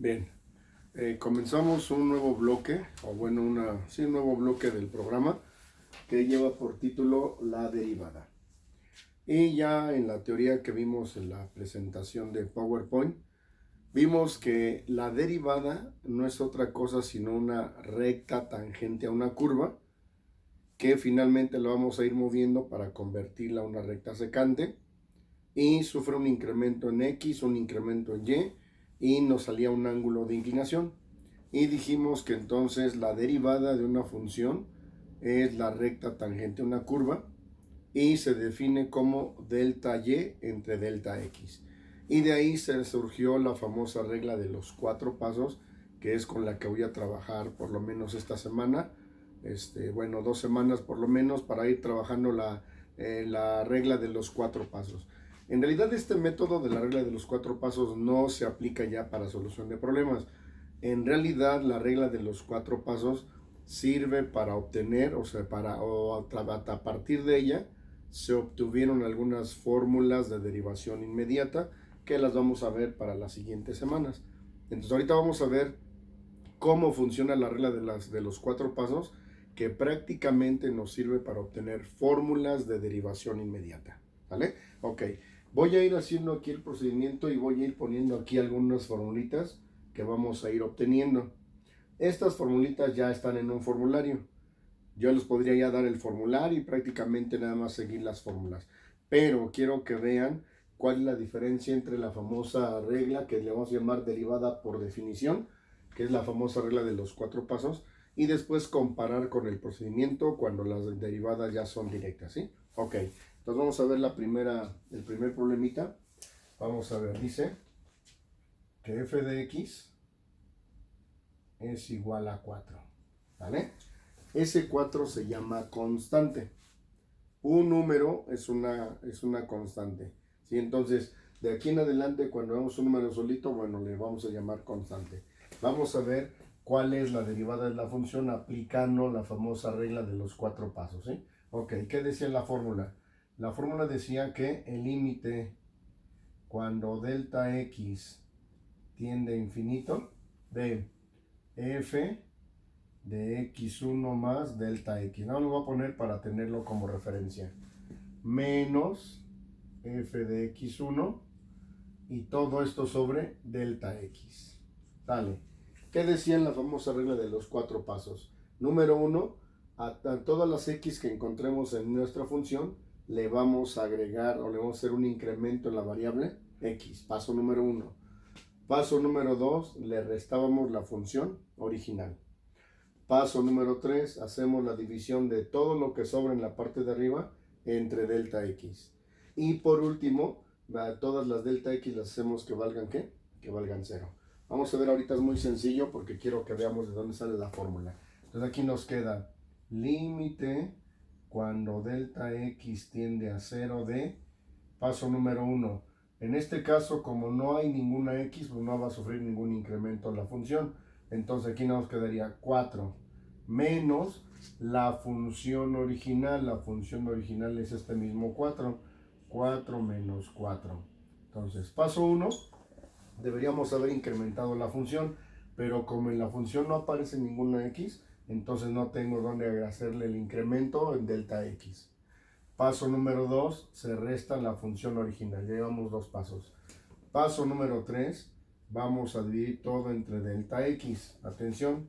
Bien, comenzamos un nuevo bloque, o bueno, un nuevo bloque del programa que lleva por título La derivada. Y ya en la teoría que vimos en la presentación de PowerPoint, vimos que la derivada no es otra cosa sino una recta tangente a una curva que finalmente lo vamos a ir moviendo para convertirla a una recta secante y sufre un incremento en X, un incremento en Y nos salía un ángulo de inclinación. Y dijimos que entonces la derivada de una función es la recta tangente a una curva y se define como delta Y entre delta X. Y de ahí se surgió la famosa regla de los 4 pasos, que es con la que voy a trabajar por lo menos esta semana. 2 semanas por lo menos para ir trabajando la regla de los 4 pasos. En realidad este método de la regla de los 4 pasos no se aplica ya para solución de problemas. En realidad la regla de los 4 pasos sirve para obtener, a partir de ella se obtuvieron algunas fórmulas de derivación inmediata que las vamos a ver para las siguientes semanas. Entonces ahorita vamos a ver cómo funciona la regla de los 4 pasos, que prácticamente nos sirve para obtener fórmulas de derivación inmediata. ¿Vale? Ok, voy a ir haciendo aquí el procedimiento y voy a ir poniendo aquí algunas formulitas que vamos a ir obteniendo. Estas formulitas ya están en un formulario. Yo les podría ya dar el formulario y prácticamente nada más seguir las fórmulas. Pero quiero que vean cuál es la diferencia entre la famosa regla que le vamos a llamar derivada por definición, que es la famosa regla de los 4 pasos, y después comparar con el procedimiento cuando las derivadas ya son directas, ¿sí? Ok, entonces vamos a ver el primer problemita. Vamos a ver, dice que f de x es igual a 4, ¿vale? Ese 4 se llama constante. Un número es una constante, ¿sí? Entonces, de aquí en adelante, cuando vemos un número solito, bueno, le vamos a llamar constante. Vamos a ver cuál es la derivada de la función aplicando la famosa regla de los 4 pasos, ¿sí? Ok, ¿qué decía la fórmula? La fórmula decía que el límite cuando delta x tiende a infinito de f de x1 más delta x. No lo voy a poner para tenerlo como referencia. Menos f de x1 y todo esto sobre delta x. Dale. ¿Qué decía en la famosa regla de los 4 pasos? Número 1, a todas las x que encontremos en nuestra función le vamos a agregar o le vamos a hacer un incremento en la variable x. Paso número 1. Paso número 2, le restábamos la función original. Paso número 3, hacemos la división de todo lo que sobra en la parte de arriba entre delta x. Y por último, todas las delta x las hacemos que valgan ¿qué? Que valgan 0. Vamos a ver ahorita, es muy sencillo porque quiero que veamos de dónde sale la fórmula. Entonces aquí nos queda límite cuando delta x tiende a 0 de paso número 1. En este caso, como no hay ninguna x, pues no va a sufrir ningún incremento en la función. Entonces aquí nos quedaría 4 menos la función original. La función original es este mismo 4. 4 menos 4. Entonces, paso 1, deberíamos haber incrementado la función, pero como en la función no aparece ninguna x, entonces no tengo dónde hacerle el incremento en delta x. Paso número 2, se resta la función original. Ya llevamos 2 pasos. Paso número 3, vamos a dividir todo entre delta x. Atención,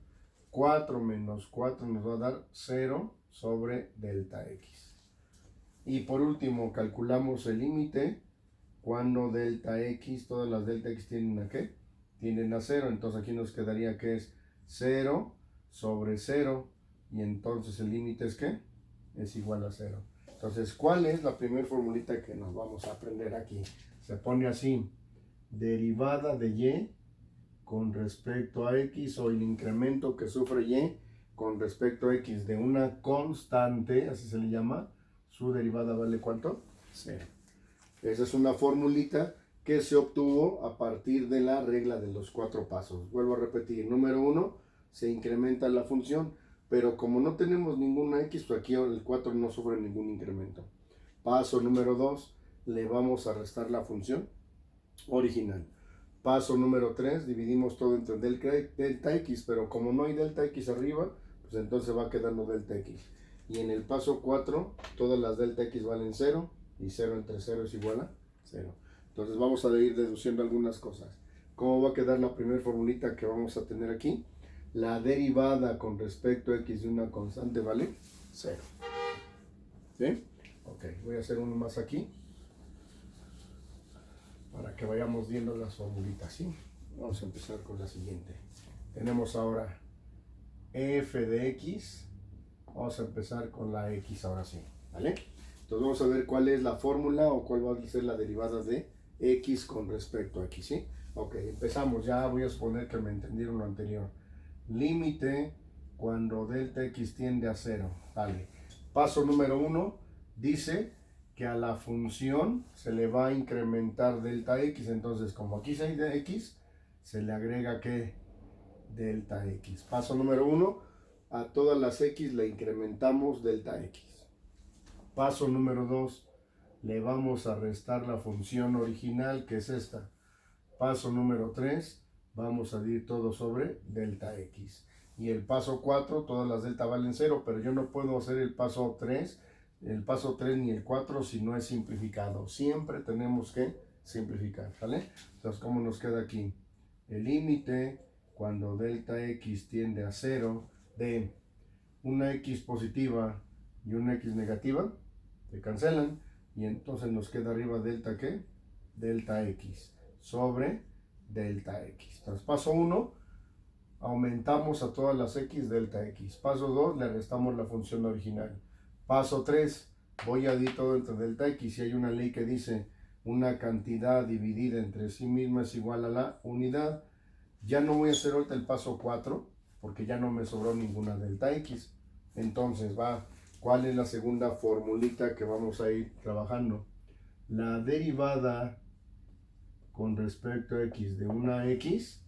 4 menos 4 nos va a dar 0 sobre delta x. Y por último, calculamos el límite cuando delta x, todas las delta x tienden a ¿qué? Tienden a 0. Entonces aquí nos quedaría que es 0 sobre 0. Y entonces el límite es ¿qué? Es igual a 0. Entonces, ¿cuál es la primera formulita que nos vamos a aprender aquí? Se pone así: derivada de y con respecto a x, o el incremento que sufre y con respecto a x de una constante, así se le llama, su derivada vale ¿cuánto? 0. Esa es una formulita que se obtuvo a partir de la regla de los 4 pasos. Vuelvo a repetir: número 1, se incrementa la función, pero como no tenemos ninguna x, pues aquí el 4 no sufre ningún incremento. Paso número 2, le vamos a restar la función original. Paso número 3, dividimos todo entre delta x, pero como no hay delta x arriba, pues entonces va quedando delta x. Y en el paso 4, todas las delta x valen 0, y 0 entre 0 es igual a 0. Entonces vamos a ir deduciendo algunas cosas. ¿Cómo va a quedar la primera formulita que vamos a tener aquí? La derivada con respecto a x de una constante vale 0. ¿Sí? Ok, voy a hacer uno más aquí para que vayamos viendo las formulitas, ¿sí? Vamos a empezar con la siguiente. Tenemos ahora f de x. Vamos a empezar con la x ahora sí, ¿vale? Entonces vamos a ver cuál es la fórmula o cuál va a ser la derivada de x con respecto a x, ¿sí? Ok, empezamos. Ya voy a suponer que me entendieron lo anterior. Límite cuando delta x tiende a 0. Vale. Paso número 1 dice que a la función se le va a incrementar delta x. Entonces, como aquí hay de x, se le agrega ¿qué? Delta x. Paso número 1, a todas las x le incrementamos delta x. Paso número 2, le vamos a restar la función original, que es esta. Paso número 3, vamos a dividir todo sobre delta x. Y el paso 4, todas las delta valen 0, pero yo no puedo hacer el paso 3 ni el 4 si no es simplificado. Siempre tenemos que simplificar, ¿vale? Entonces, ¿cómo nos queda aquí? El límite cuando delta x tiende a 0 de una x positiva y una x negativa, se cancelan, y entonces nos queda arriba delta ¿qué? Delta x sobre delta x. Entonces, paso 1, aumentamos a todas las x delta x. Paso 2, le restamos la función original. Paso 3, voy a dividir todo entre delta x. Si hay una ley que dice una cantidad dividida entre sí misma es igual a la unidad, ya no voy a hacer ahorita el paso 4 porque ya no me sobró ninguna delta x. Entonces ¿cuál es la segunda formulita que vamos a ir trabajando? La derivada con respecto a x de una x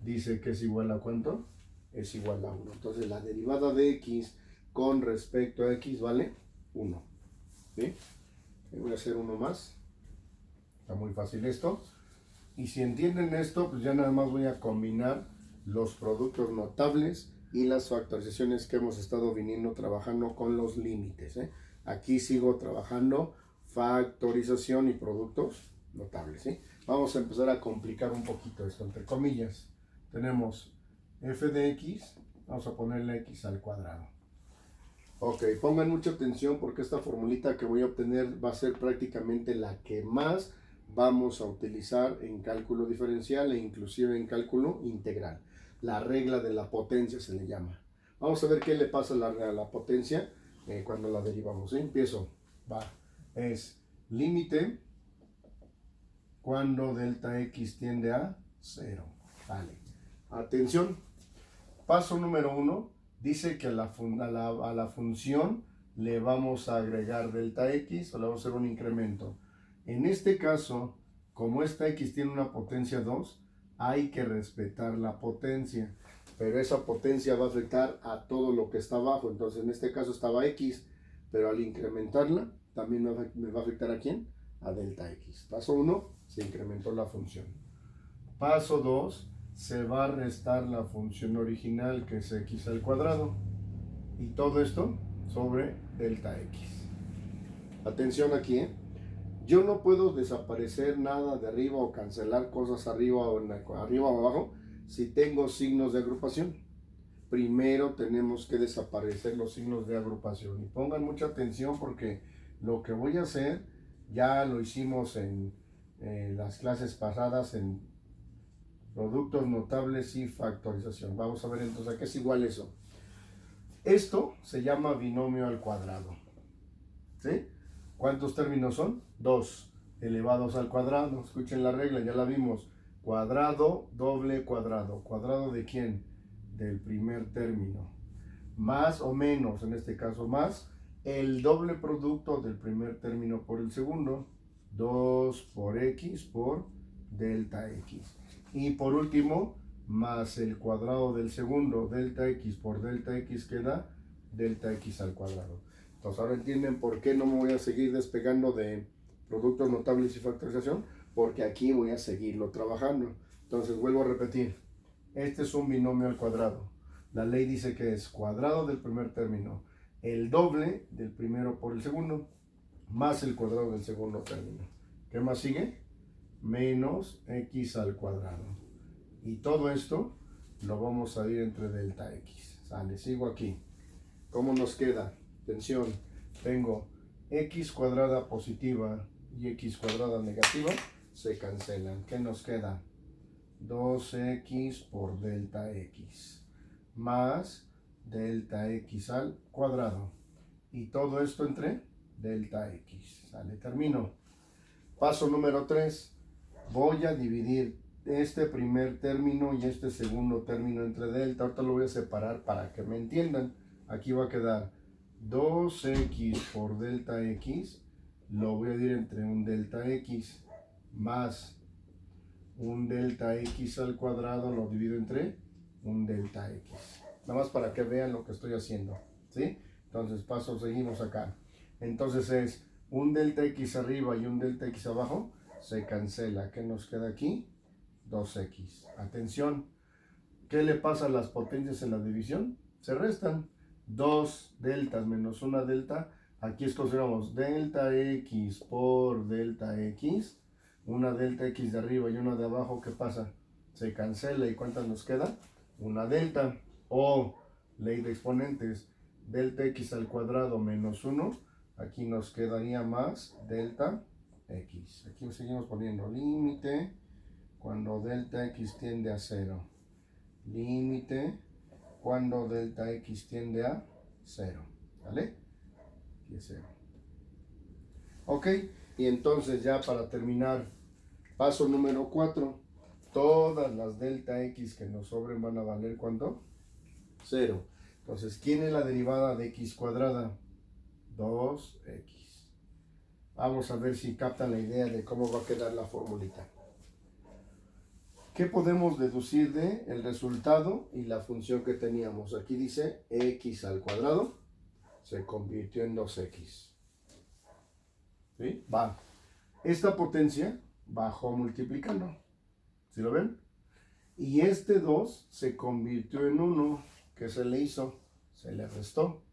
dice que es igual a ¿cuánto? Es igual a 1. Entonces la derivada de x con respecto a x vale 1. ¿Sí? Voy a hacer uno más. Está muy fácil esto. Y si entienden esto, pues ya nada más voy a combinar los productos notables y las factorizaciones que hemos estado viniendo trabajando con los límites, ¿eh? Aquí sigo trabajando factorización y productos notables, ¿sí? Vamos a empezar a complicar un poquito esto, entre comillas. Tenemos f de x, vamos a ponerle x al cuadrado. Ok, pongan mucha atención porque esta formulita que voy a obtener va a ser prácticamente la que más vamos a utilizar en cálculo diferencial e inclusive en cálculo integral. La regla de la potencia se le llama. Vamos a ver qué le pasa a la potencia cuando la derivamos, ¿sí? Empiezo. Es límite cuando delta x tiende a 0. Vale. Atención. Paso número 1. Dice que a la función le vamos a agregar delta x o le vamos a hacer un incremento. En este caso, como esta x tiene una potencia 2, hay que respetar la potencia. Pero esa potencia va a afectar a todo lo que está abajo. Entonces, en este caso estaba x, pero al incrementarla, también me va a afectar ¿a quién? A delta x. Paso 1, se incrementó la función. Paso 2, se va a restar la función original, que es x al cuadrado. Y todo esto sobre delta x. Atención aquí, ¿eh? Yo no puedo desaparecer nada de arriba o cancelar cosas arriba o abajo si tengo signos de agrupación. Primero tenemos que desaparecer los signos de agrupación. Y pongan mucha atención porque lo que voy a hacer ya lo hicimos en las clases pasadas en productos notables y factorización. Vamos a ver entonces a qué es igual eso. Esto se llama binomio al cuadrado. ¿Sí? ¿Cuántos términos son? 2 elevados al cuadrado. Escuchen la regla, ya la vimos. Cuadrado, doble cuadrado. ¿Cuadrado de quién? Del primer término. Más o menos, en este caso más, el doble producto del primer término por el segundo. 2 por x por delta x. Y por último, más el cuadrado del segundo. Delta x por delta x queda delta x al cuadrado. Entonces ahora entienden por qué no me voy a seguir despegando de productos notables y factorización, porque aquí voy a seguirlo trabajando. Entonces vuelvo a repetir, este es un binomio al cuadrado. La ley dice que es cuadrado del primer término, el doble del primero por el segundo, más el cuadrado del segundo término. ¿Qué más sigue? Menos x al cuadrado. Y todo esto lo vamos a ir entre delta x. Sale, sigo aquí. ¿Cómo nos queda? Atención, tengo x cuadrada positiva y x cuadrada negativa, se cancelan. ¿Qué nos queda? 2x por delta x más delta x al cuadrado. Y todo esto entre delta x. Sale, termino. Paso número 3. Voy a dividir este primer término y este segundo término entre delta. Ahorita lo voy a separar para que me entiendan. Aquí va a quedar 2x por delta x. Lo voy a dividir entre un delta x más un delta x al cuadrado. Lo divido entre un delta x. Nada más para que vean lo que estoy haciendo. ¿Sí? Entonces seguimos acá. Entonces es un delta x arriba y un delta x abajo, se cancela. ¿Qué nos queda aquí? 2x. Atención, ¿qué le pasa a las potencias en la división? Se restan. 2 deltas menos 1 delta. Aquí es consideramos delta x por delta x. Una delta x de arriba y una de abajo, ¿qué pasa? Se cancela. ¿Y cuántas nos queda? Una delta. O ley de exponentes, delta x al cuadrado menos 1. Aquí nos quedaría más delta x. Aquí seguimos poniendo límite cuando delta x tiende a 0. Límite cuando delta x tiende a 0. ¿Vale? Aquí es 0. Ok, y entonces ya para terminar, paso número 4. Todas las delta x que nos sobren van a valer ¿cuánto? 0. Entonces, ¿quién es la derivada de x cuadrada? 2x. Vamos a ver si captan la idea de cómo va a quedar la formulita. ¿Qué podemos deducir de el resultado y la función que teníamos? Aquí dice x al cuadrado se convirtió en 2x. ¿Sí? Va. Esta potencia bajó multiplicando. ¿Sí lo ven? Y este 2 se convirtió en 1. ¿Qué se le hizo? Se le restó.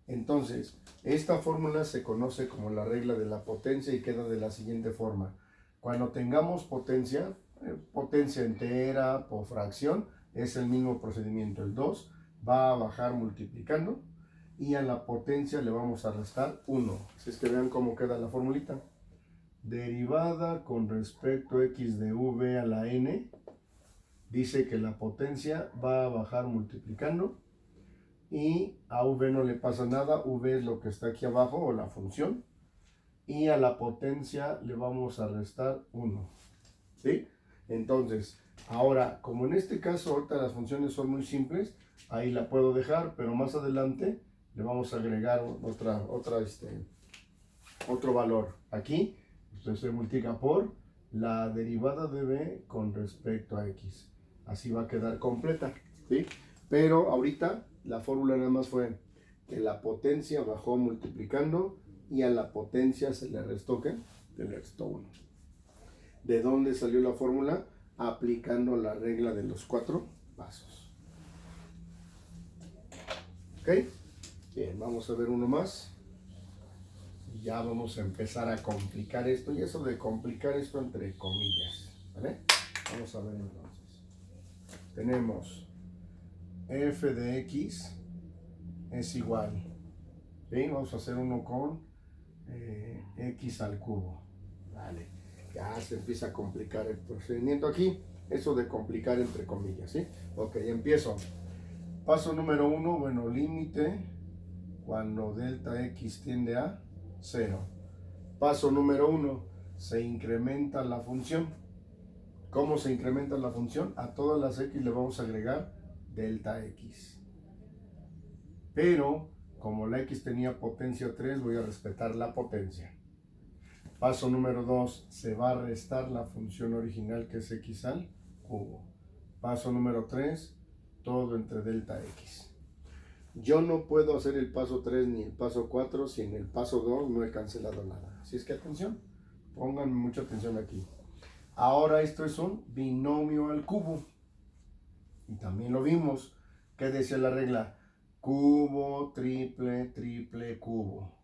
Entonces, esta fórmula se conoce como la regla de la potencia y queda de la siguiente forma. Cuando tengamos potencia entera o fracción, es el mismo procedimiento. El 2 va a bajar multiplicando y a la potencia le vamos a restar 1. Así es que vean cómo queda la formulita. Derivada con respecto a x de v a la n, dice que la potencia va a bajar multiplicando. Y a v no le pasa nada, v es lo que está aquí abajo o la función, y a la potencia le vamos a restar 1. ¿Sí? Entonces, ahora, como en este caso ahorita las funciones son muy simples, ahí la puedo dejar, pero más adelante le vamos a agregar otro valor. Aquí se multiplica por la derivada de v con respecto a x. Así va a quedar completa. ¿Sí? Pero ahorita la fórmula nada más fue que la potencia bajó multiplicando y a la potencia se le restó, ¿qué? Se le restó 1. ¿De dónde salió la fórmula? Aplicando la regla de los 4 pasos. ¿Ok? Bien, vamos a ver uno más. Y ya vamos a empezar a complicar esto. Y eso de complicar esto entre comillas. ¿Vale? Vamos a ver entonces. Tenemos f de x es igual, ¿sí? Vamos a hacer uno con x al cubo. Vale, ya se empieza a complicar el procedimiento aquí, eso de complicar entre comillas, ¿sí? Ok, empiezo. Paso número 1, bueno, límite cuando delta x tiende a 0. Paso número 1, se incrementa la función. ¿Cómo se incrementa la función? A todas las x le vamos a agregar delta x. Pero como la x tenía potencia 3, voy a respetar la potencia. Paso número 2, se va a restar la función original que es x al cubo. Paso número 3, todo entre delta x. Yo no puedo hacer el paso 3 ni el paso 4 si en el paso 2 no he cancelado nada. Así es que atención, pongan mucha atención aquí. Ahora esto es un binomio al cubo. Y también lo vimos. ¿Qué decía la regla? Cubo, triple, triple, cubo.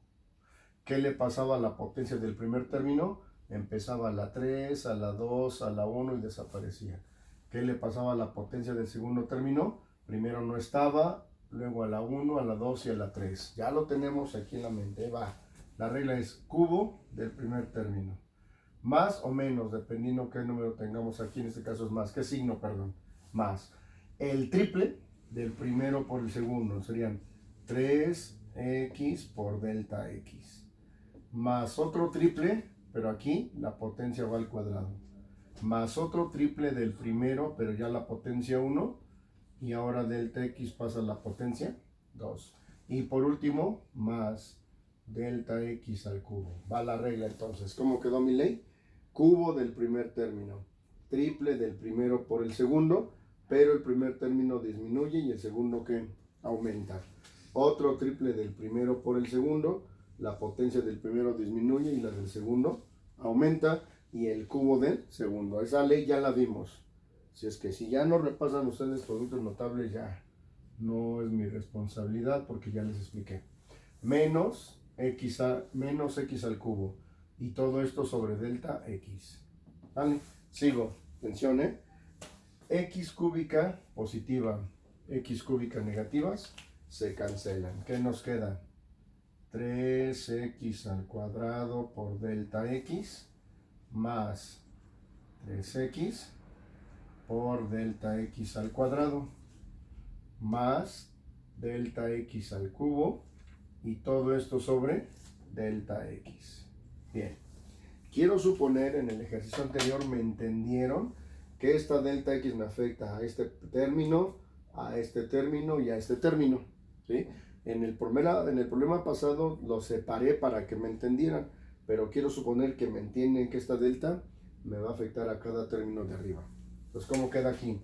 ¿Qué le pasaba a la potencia del primer término? Empezaba a la 3, a la 2, a la 1 y desaparecía. ¿Qué le pasaba a la potencia del segundo término? Primero no estaba, luego a la 1, a la 2 y a la 3. Ya lo tenemos aquí en la mente. Va. La regla es cubo del primer término. Más o menos, dependiendo qué número tengamos aquí. En este caso es más. ¿Qué signo, perdón? Más. El triple del primero por el segundo serían 3x por delta x. Más otro triple, pero aquí la potencia va al cuadrado. Más otro triple del primero, pero ya la potencia 1. Y ahora delta x pasa a la potencia 2. Y por último, más delta x al cubo. Va la regla entonces. ¿Cómo quedó mi ley? Cubo del primer término. Triple del primero por el segundo, pero el primer término disminuye y el segundo que aumenta. Otro triple del primero por el segundo, la potencia del primero disminuye y la del segundo aumenta, y el cubo del segundo. Esa ley ya la vimos. Si es que si ya no repasan ustedes productos notables, ya no es mi responsabilidad porque ya les expliqué. Menos x al cubo. Y todo esto sobre delta x. ¿Vale? Sigo. Atención, x cúbica positiva, x cúbica negativas se cancelan. ¿Qué nos queda? 3x al cuadrado por delta x más 3x por delta x al cuadrado más delta x al cubo, y todo esto sobre delta x. Bien, quiero suponer, en el ejercicio anterior me entendieron que esta delta x me afecta a este término y a este término, ¿sí? En el problema pasado lo separé para que me entendieran, pero quiero suponer que me entienden que esta delta me va a afectar a cada término de arriba. Entonces, ¿cómo queda aquí?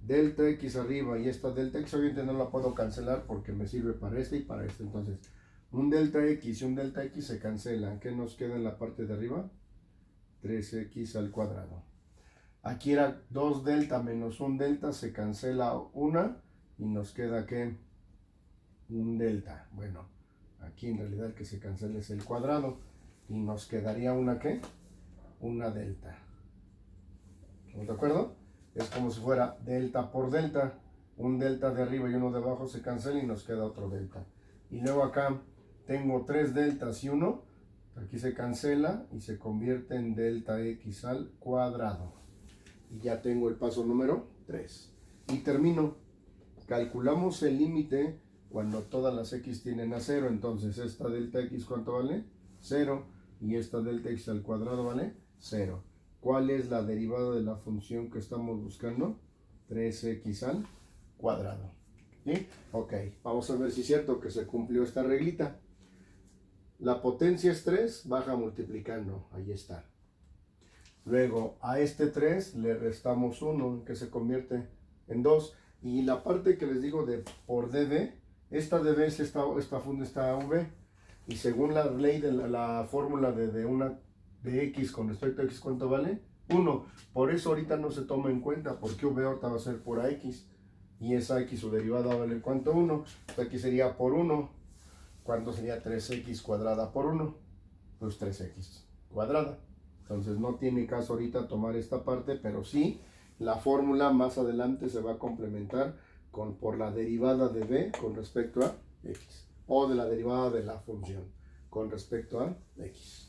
Delta x arriba y esta delta x obviamente no la puedo cancelar porque me sirve para este y para este. Entonces, un delta x y un delta x se cancelan. ¿Qué nos queda en la parte de arriba? 3x al cuadrado. Aquí era 2 delta menos 1 delta, se cancela una y nos queda ¿qué? Un delta. Bueno, aquí en realidad el que se cancela es el cuadrado y nos quedaría una ¿qué? Una delta. ¿Estamos de acuerdo? Es como si fuera delta por delta. Un delta de arriba y uno de abajo se cancela y nos queda otro delta. Y luego acá tengo 3 deltas y 1. Aquí se cancela y se convierte en delta x al cuadrado. Y ya tengo el paso número 3. Y termino. Calculamos el límite cuando todas las x tienden a 0. Entonces esta delta x, ¿cuánto vale? 0. Y esta delta x al cuadrado vale 0. ¿Cuál es la derivada de la función que estamos buscando? 3x al cuadrado. ¿Sí? Ok, vamos a ver si es cierto que se cumplió esta reglita. La potencia es 3, baja multiplicando, ahí está. Luego a este 3 le restamos 1, que se convierte en 2. Y la parte que les digo de por db, esta db es esta v. Y según la ley de la fórmula de x con respecto a x, ¿cuánto vale? 1. Por eso ahorita no se toma en cuenta, porque v ahorita va a ser por ax. Y esa x, su derivada, vale ¿cuánto? 1. Aquí sería por 1. ¿Cuánto sería 3x cuadrada por 1? Pues 3x cuadrada. Entonces no tiene caso ahorita tomar esta parte, pero sí la fórmula más adelante se va a complementar por la derivada de b con respecto a x. O de la derivada de la función con respecto a x.